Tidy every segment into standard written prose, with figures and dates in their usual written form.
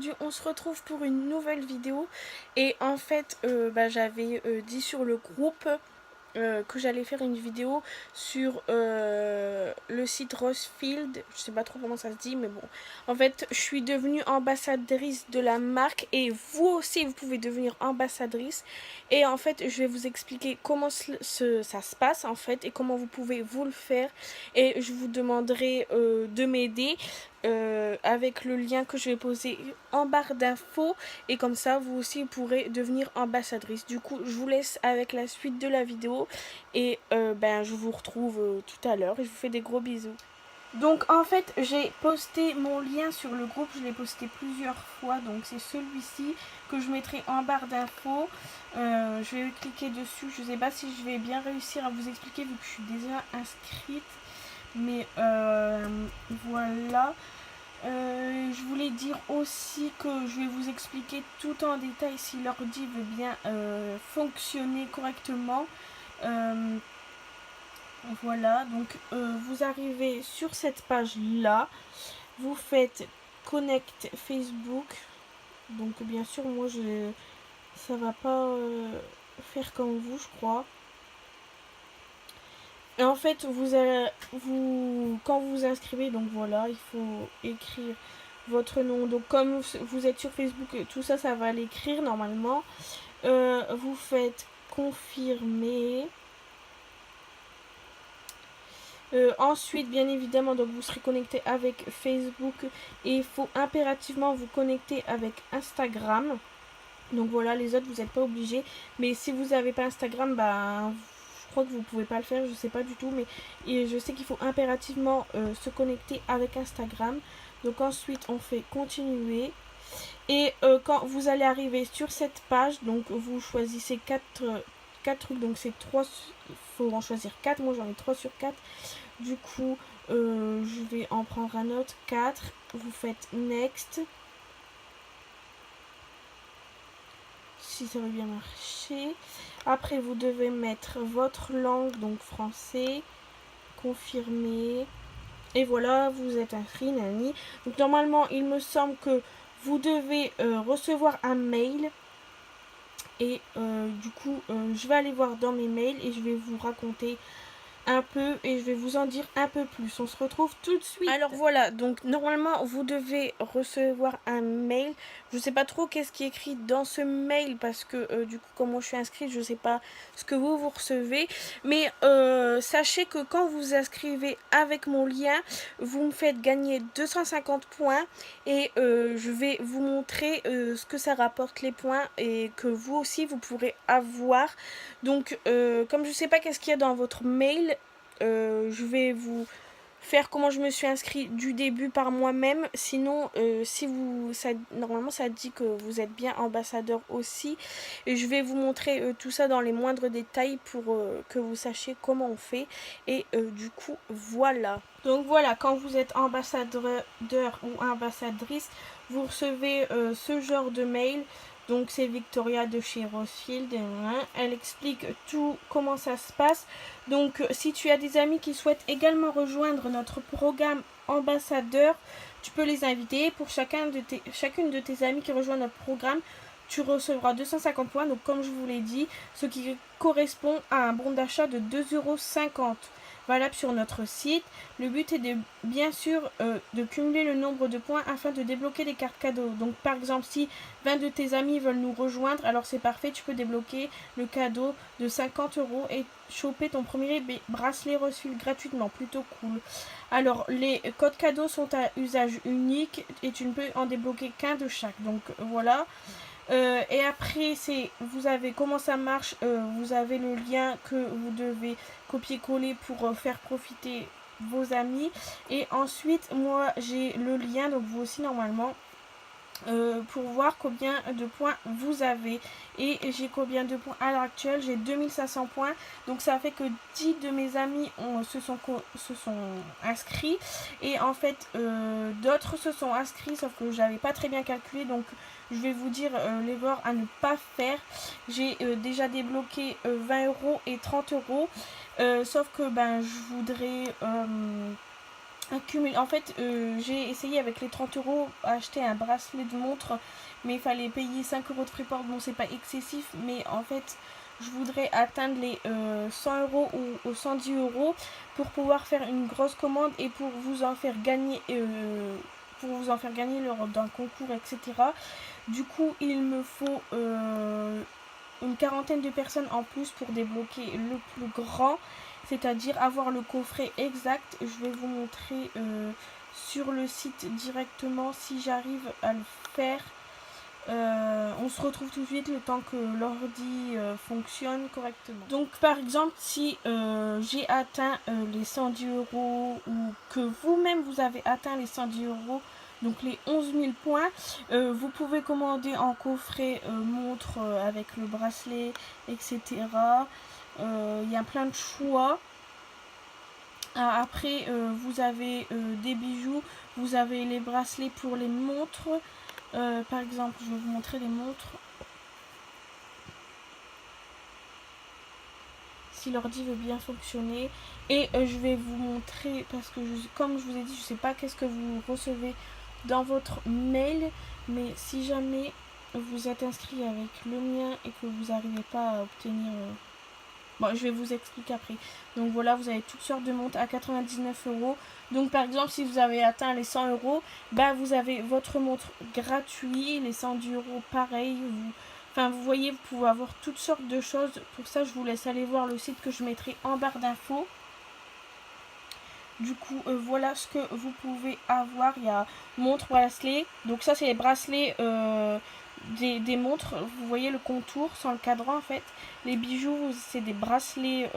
aujourd'hui on se retrouve pour une nouvelle vidéo. Et en fait j'avais dit sur le groupe que j'allais faire une vidéo sur le site Rosefield, je sais pas trop comment ça se dit, mais bon, en fait je suis devenue ambassadrice de la marque et vous aussi vous pouvez devenir ambassadrice. Et en fait je vais vous expliquer comment ça se passe en fait et comment vous pouvez vous le faire, et je vous demanderai de m'aider avec le lien que je vais poser en barre d'infos, et comme ça vous aussi pourrez devenir ambassadrice. Du coup je vous laisse avec la suite de la vidéo et je vous retrouve tout à l'heure et je vous fais des gros bisous. Donc en fait j'ai posté mon lien sur le groupe, je l'ai posté plusieurs fois, donc c'est celui-ci que je mettrai en barre d'infos. Je vais cliquer dessus, je sais pas si je vais bien réussir à vous expliquer vu que je suis déjà inscrite, mais voilà. Je voulais dire aussi que je vais vous expliquer tout en détail si l'ordi veut bien fonctionner correctement. Voilà, donc vous arrivez sur cette page là, vous faites connect Facebook. Donc bien sûr moi ça va pas faire comme vous, je crois. Et en fait quand vous vous inscrivez, donc voilà, il faut écrire votre nom. Donc comme vous êtes sur Facebook, tout ça, ça va l'écrire normalement. Vous faites confirmer. Ensuite, bien évidemment, donc vous serez connecté avec Facebook et il faut impérativement vous connecter avec Instagram. Donc voilà, les autres, vous n'êtes pas obligés. Mais si vous n'avez pas Instagram, je crois que vous pouvez pas le faire, je sais pas du tout. Mais je sais qu'il faut impérativement se connecter avec Instagram. Donc ensuite, on fait continuer. Et quand vous allez arriver sur cette page, donc vous choisissez 4 trucs. Donc c'est 3, il faut en choisir 4. Moi j'en ai 3 sur 4. Du coup, je vais en prendre un autre, 4. Vous faites next. Si ça veut bien marcher. Après, vous devez mettre votre langue, donc français. Confirmer. Et voilà, vous êtes inscrit, nani. Donc normalement, il me semble que vous devez recevoir un mail. Et du coup, je vais aller voir dans mes mails et je vais vous raconter un peu et je vais vous en dire un peu plus. On se retrouve tout de suite. Alors voilà, donc normalement vous devez recevoir un mail. Je sais pas trop qu'est-ce qui est écrit dans ce mail parce que du coup comme moi je suis inscrite, je sais pas ce que vous recevez. Mais sachez que quand vous vous inscrivez avec mon lien, vous me faites gagner 250 points et je vais vous montrer ce que ça rapporte les points et que vous aussi vous pourrez avoir. Donc comme je sais pas qu'est-ce qu'il y a dans votre mail, je vais vous faire comment je me suis inscrit du début par moi-même. Sinon si normalement ça dit que vous êtes bien ambassadeur aussi, et je vais vous montrer tout ça dans les moindres détails pour que vous sachiez comment on fait. Et du coup voilà, donc voilà, quand vous êtes ambassadeur ou ambassadrice, vous recevez ce genre de mail. Donc c'est Victoria de chez Rosefield. Elle explique tout comment ça se passe. Donc si tu as des amis qui souhaitent également rejoindre notre programme ambassadeur, tu peux les inviter. Pour chacune de tes amis qui rejoint notre programme, tu recevras 250 points. Donc comme je vous l'ai dit, ce qui correspond à un bon d'achat de 2,50 € valable sur notre site. Le but est bien sûr de cumuler le nombre de points afin de débloquer des cartes cadeaux. Donc par exemple, si 20 de tes amis veulent nous rejoindre, alors c'est parfait, tu peux débloquer le cadeau de 50 € et choper ton premier bracelet Rosefield gratuitement. Plutôt cool. Alors les codes cadeaux sont à usage unique et tu ne peux en débloquer qu'un de chaque. Donc voilà. Et après, vous avez comment ça marche. Vous avez le lien que vous devez copier-coller pour faire profiter vos amis. Et ensuite, moi, j'ai le lien, donc vous aussi normalement, pour voir combien de points vous avez. Et j'ai combien de points à l'heure actuelle? J'ai 2500 points. Donc ça fait que 10 de mes amis se sont inscrits. Et en fait, d'autres se sont inscrits, sauf que j'avais pas très bien calculé. Donc je vais vous dire l'erreur à ne pas faire. J'ai déjà débloqué 20 € et 30 €. Sauf que je voudrais accumuler. En fait, j'ai essayé avec les 30 euros à acheter un bracelet de montre, mais il fallait payer 5 euros de frais de port. Bon, c'est pas excessif, mais en fait, je voudrais atteindre les 100 euros ou 110 euros pour pouvoir faire une grosse commande et pour vous en faire gagner. Lors d'un concours, etc. Du coup, il me faut une quarantaine de personnes en plus pour débloquer le plus grand, c'est-à-dire avoir le coffret exact. Je vais vous montrer sur le site directement si j'arrive à le faire. On se retrouve tout de suite le temps que l'ordi fonctionne correctement. Donc par exemple, si j'ai atteint les 110 euros ou que vous-même vous avez atteint les 110 euros, donc les 11 000 points, vous pouvez commander en coffret montre avec le bracelet, etc. Il y a plein de choix. Après, vous avez des bijoux, vous avez les bracelets pour les montres. Par exemple, je vais vous montrer les montres. Si l'ordi veut bien fonctionner. Et je vais vous montrer, parce que comme je vous ai dit, je ne sais pas qu'est-ce que vous recevez dans votre mail. Mais si jamais vous êtes inscrit avec le mien et que vous n'arrivez pas à obtenir... Bon, je vais vous expliquer après. Donc voilà, vous avez toutes sortes de montres à 99 euros. Donc par exemple, si vous avez atteint les 100 euros, bah, vous avez votre montre gratuite. Les 110 euros, pareil. Enfin, vous voyez, vous pouvez avoir toutes sortes de choses. Pour ça, je vous laisse aller voir le site que je mettrai en barre d'infos. Du coup, voilà ce que vous pouvez avoir. Il y a montre, bracelet. Donc ça, c'est les bracelets des montres. Vous voyez le contour sans le cadran en fait. Les bijoux, c'est des bracelets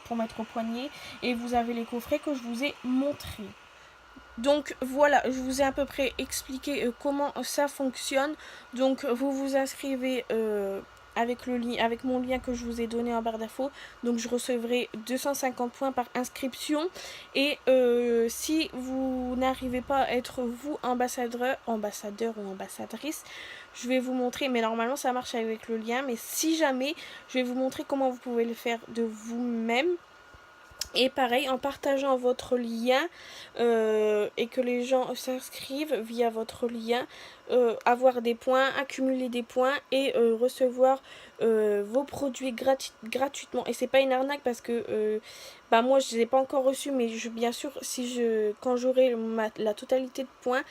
pour mettre au poignet. Et vous avez les coffrets que je vous ai montrés. Donc voilà, je vous ai à peu près expliqué comment ça fonctionne. Donc vous vous inscrivez avec mon lien que je vous ai donné en barre d'infos. Donc je recevrai 250 points par inscription. Et si vous n'arrivez pas à être vous ambassadeur ou ambassadrice, je vais vous montrer, mais normalement ça marche avec le lien. Mais si jamais, je vais vous montrer comment vous pouvez le faire de vous-même. Et pareil, en partageant votre lien et que les gens s'inscrivent via votre lien, avoir des points, accumuler des points et recevoir vos produits gratuitement. Et c'est pas une arnaque parce que bah moi je les ai pas encore reçus, mais bien sûr quand j'aurai la totalité de points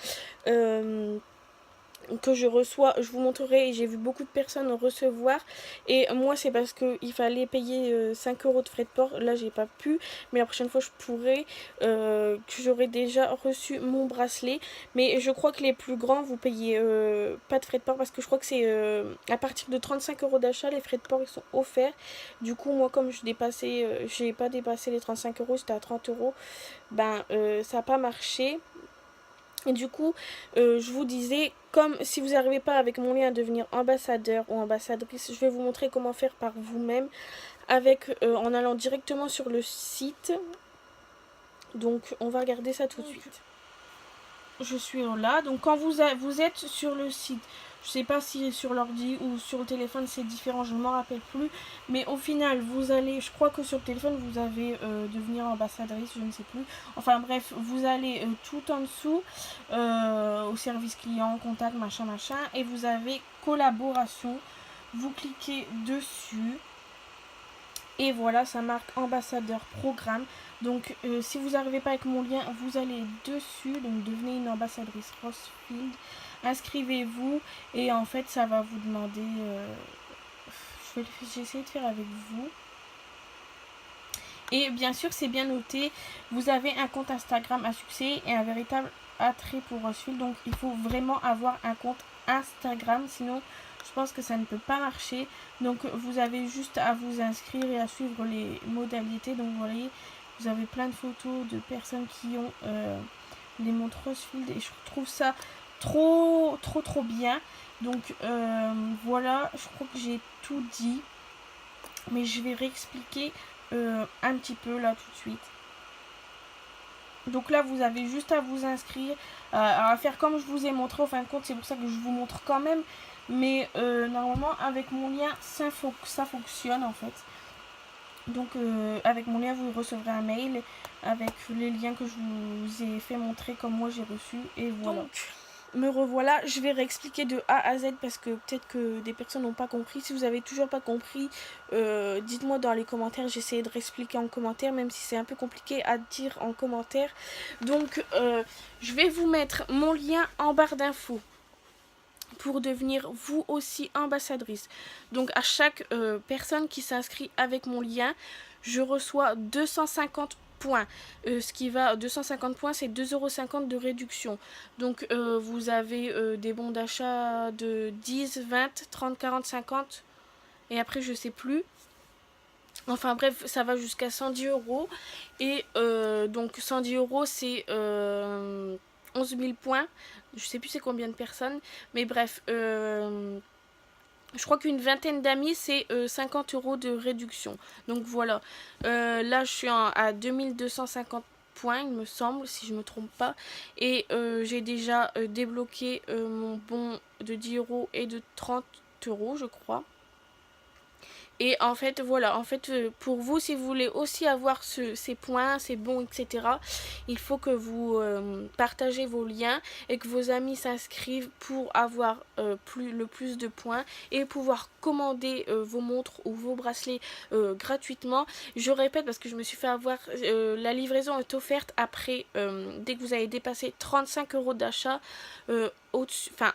que je reçois, je vous montrerai. J'ai vu beaucoup de personnes recevoir et moi c'est parce qu'il fallait payer 5 euros de frais de port. Là j'ai pas pu, mais la prochaine fois je pourrai, que j'aurai déjà reçu mon bracelet. Mais je crois que les plus grands vous payez pas de frais de port parce que je crois que c'est à partir de 35 euros d'achat, les frais de port ils sont offerts. Du coup moi comme j'ai pas dépassé les 35 euros, j'étais à 30 euros, ben ça n'a pas marché. Et du coup, je vous disais, comme si vous n'arrivez pas avec mon lien à devenir ambassadeur ou ambassadrice, je vais vous montrer comment faire par vous-même en allant directement sur le site. Donc, on va regarder ça tout de suite. Je suis là. Donc, quand vous êtes sur le site, je sais pas si sur l'ordi ou sur le téléphone c'est différent, je ne m'en rappelle plus. Mais au final, vous allez, je crois que sur le téléphone vous avez devenir ambassadrice, je ne sais plus. Enfin bref, vous allez tout en dessous au service client, contact, machin, et vous avez collaboration. Vous cliquez dessus. Et voilà, ça marque ambassadeur programme. Donc si vous n'arrivez pas avec mon lien, vous allez dessus. Donc devenez une ambassadrice Rosefield. Inscrivez-vous. Et en fait, ça va vous demander... j'ai essayé de faire avec vous. Et bien sûr, c'est bien noté. Vous avez un compte Instagram à succès et un véritable attrait pour Rosefield. Donc il faut vraiment avoir un compte Instagram. Sinon... je pense que ça ne peut pas marcher. Donc vous avez juste à vous inscrire et à suivre les modalités. Donc vous voyez, vous avez plein de photos de personnes qui ont les montres Rosefield. Et je trouve ça trop bien. Donc voilà, je crois que j'ai tout dit. Mais je vais réexpliquer un petit peu là tout de suite. Donc là vous avez juste à vous inscrire, à faire comme je vous ai montré. En fin de compte c'est pour ça que je vous montre quand même. Mais normalement avec mon lien ça fonctionne en fait. Donc avec mon lien, vous recevrez un mail avec les liens que je vous ai fait montrer comme moi j'ai reçu. Et voilà. Donc, me revoilà. Je vais réexpliquer de A à Z parce que peut-être que des personnes n'ont pas compris. Si vous avez toujours pas compris, dites-moi dans les commentaires. J'essaie de réexpliquer en commentaire, même si c'est un peu compliqué à dire en commentaire. Donc, je vais vous mettre mon lien en barre d'infos pour devenir vous aussi ambassadrice. Donc à chaque personne qui s'inscrit avec mon lien, je reçois 250 points. Ce qui va, 250 points, c'est 2,50 € de réduction. Donc vous avez des bons d'achat de 10, 20, 30, 40, 50. Et après, je sais plus. Enfin bref, ça va jusqu'à 110 €. Et donc 110 €, c'est 11 000 points. Je sais plus c'est combien de personnes. Mais bref, je crois qu'une vingtaine d'amis, c'est 50 € de réduction. Donc voilà. Là, je suis à 2250 points, il me semble, si je ne me trompe pas. Et j'ai déjà débloqué mon bon de 10 € et de 30 €, je crois. Et en fait, voilà, en fait, pour vous, si vous voulez aussi avoir ces points, ces bons, etc., il faut que vous partagez vos liens et que vos amis s'inscrivent pour avoir le plus de points et pouvoir commander vos montres ou vos bracelets gratuitement. Je répète parce que je me suis fait avoir, la livraison est offerte après, dès que vous avez dépassé 35 € d'achat.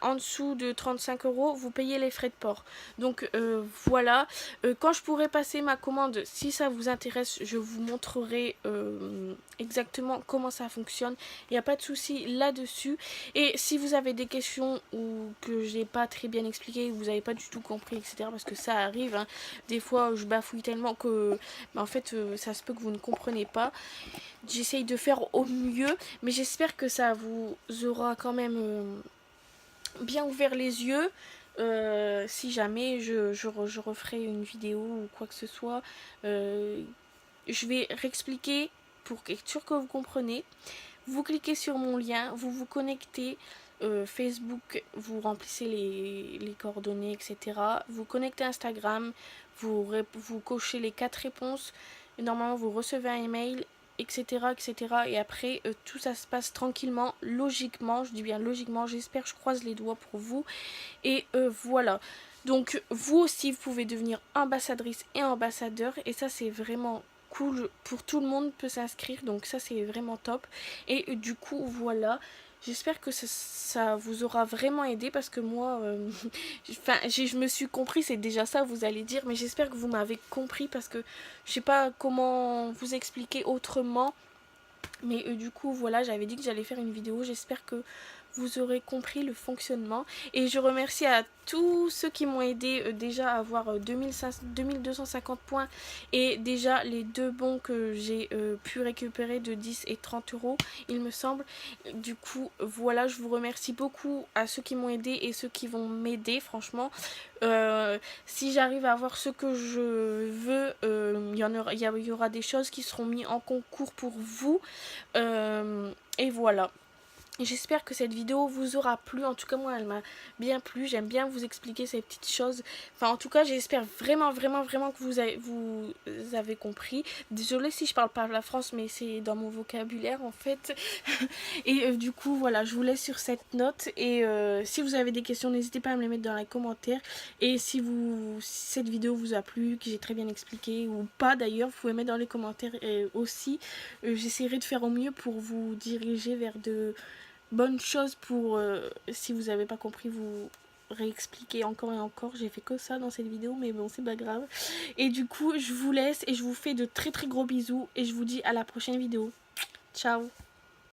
En dessous de 35 €, vous payez les frais de port. Donc voilà. Quand je pourrai passer ma commande, si ça vous intéresse, je vous montrerai exactement comment ça fonctionne. Il n'y a pas de souci là-dessus. Et si vous avez des questions ou que je n'ai pas très bien expliqué, vous n'avez pas du tout compris, etc., parce que ça arrive, hein. Des fois je bafouille tellement que en fait ça se peut que vous ne comprenez pas. J'essaye de faire au mieux, mais j'espère que ça vous aura quand même bien ouvert les yeux. Si jamais je referai une vidéo ou quoi que ce soit, je vais réexpliquer pour être sûr que vous comprenez. Vous cliquez sur mon lien, vous vous connectez Facebook, vous remplissez les coordonnées, etc. Vous connectez Instagram, vous cochez les 4 réponses. Et normalement, vous recevez un email, etc., etc. Et après, tout ça se passe tranquillement, logiquement. Je dis bien logiquement. J'espère, je croise les doigts pour vous. Et voilà. Donc, vous aussi, vous pouvez devenir ambassadrice et ambassadeur. Et ça, c'est vraiment cool. Pour tout le monde peut s'inscrire. Donc, ça, c'est vraiment top. Et du coup, voilà. J'espère que ça vous aura vraiment aidé parce que moi, je me suis compris, c'est déjà ça, vous allez dire, mais j'espère que vous m'avez compris parce que je sais pas comment vous expliquer autrement. Mais du coup, voilà, j'avais dit que j'allais faire une vidéo. J'espère que vous aurez compris le fonctionnement. Et je remercie à tous ceux qui m'ont aidé déjà à avoir 2250 points. Et déjà les deux bons que j'ai pu récupérer de 10 et 30 €, il me semble. Du coup, voilà, je vous remercie beaucoup à ceux qui m'ont aidé et ceux qui vont m'aider, franchement. Si j'arrive à avoir ce que je veux, il y aura des choses qui seront mises en concours pour vous. Et voilà. J'espère que cette vidéo vous aura plu. En tout cas, moi, elle m'a bien plu. J'aime bien vous expliquer ces petites choses. Enfin, en tout cas, j'espère vraiment, vraiment, vraiment que vous avez compris. Désolée si je parle pas la France, mais c'est dans mon vocabulaire, en fait. Et du coup, voilà, je vous laisse sur cette note. Et si vous avez des questions, n'hésitez pas à me les mettre dans les commentaires. Et si cette vidéo vous a plu, que j'ai très bien expliqué, ou pas d'ailleurs, vous pouvez mettre dans les commentaires aussi. J'essaierai de faire au mieux pour vous diriger vers de bonne chose pour, si vous n'avez pas compris, vous réexpliquer encore et encore. J'ai fait que ça dans cette vidéo, mais bon, c'est pas grave. Et du coup, je vous laisse et je vous fais de très très gros bisous et je vous dis à la prochaine vidéo. Ciao!